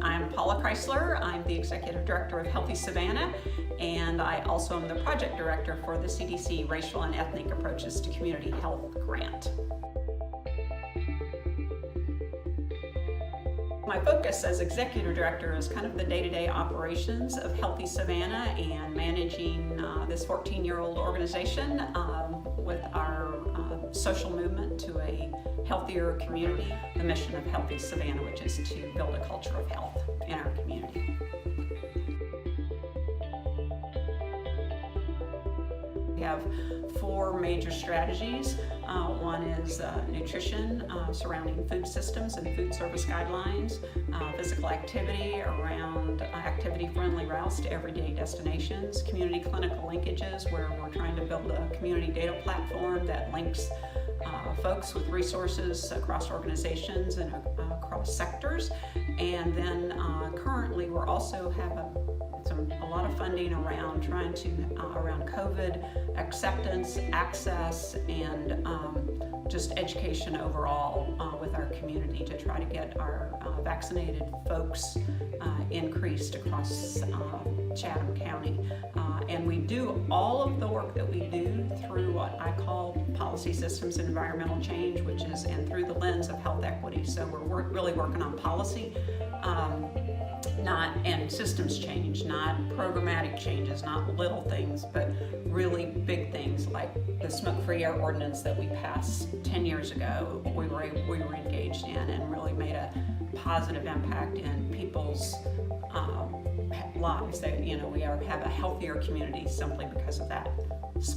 I'm Paula Kreissler. I'm the Executive Director of Healthy Savannah, and I also am the Project Director for the CDC Racial and Ethnic Approaches to Community Health Grant. My focus as Executive Director is kind of the day-to-day operations of Healthy Savannah and managing this 14-year-old organization with our social movement to a healthier community, the mission of Healthy Savannah, which is to build a culture of health in our community. We have 4 major strategies. One is nutrition surrounding food systems and food service guidelines, physical activity around activity-friendly routes to everyday destinations, community clinical linkages where we're trying to build a community data platform that links folks with resources across organizations and across sectors. And then currently we're also have a lot of funding around trying to around COVID acceptance, access, and just education overall with our community to try to get our vaccinated folks increased across Chatham County. And we do all of the work that we do through what I call policy systems and environmental change, which is and through the lens of health equity. So we're really working on policy, and systems change, not programmatic changes, not little things, but really big things like the smoke-free air ordinance that we passed 10 years ago. We were engaged in and really made a positive impact in people's lives. That we have a healthier community simply because of that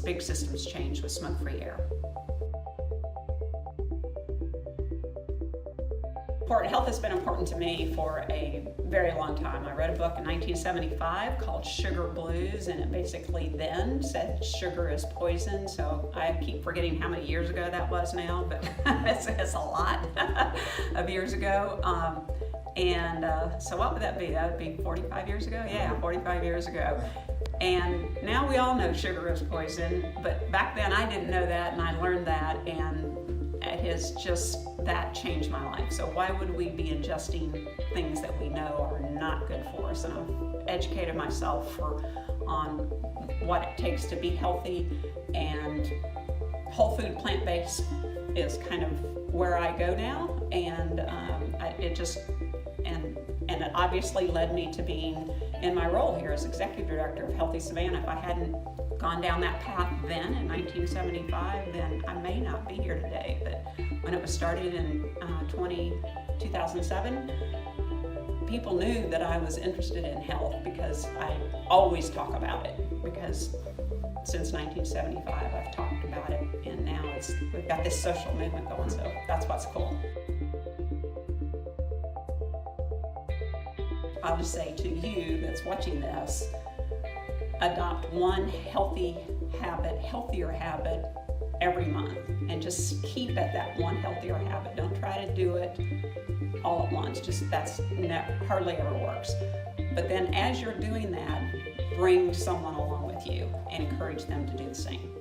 big systems change with smoke-free air. Health has been important to me for a very long time. I read a book in 1975 called Sugar Blues, and it basically then said sugar is poison. So I keep forgetting how many years ago that was now, but it's a lot of years ago. So what would that be? That would be 45 years ago? Yeah, 45 years ago. And now we all know sugar is poison, but back then I didn't know that, and I learned that, and that changed my life. So why would we be ingesting things that we know are not good for us? And I've educated myself on what it takes to be healthy, and whole food plant-based is kind of where I go now, and it obviously led me to being in my role here as Executive Director of Healthy Savannah. If I hadn't gone down that path then in 1975, then I may not be here today. But when it was started in 2007, people knew that I was interested in health because I always talk about it, because since 1975 I've talked about it, and now we've got this social movement going, so that's what's cool. I'll just say to you that's watching this, adopt one healthier habit every month, and just keep at that one healthier habit. Don't try to do it all at once. That's hardly ever works. But then as you're doing that, bring someone along with you and encourage them to do the same.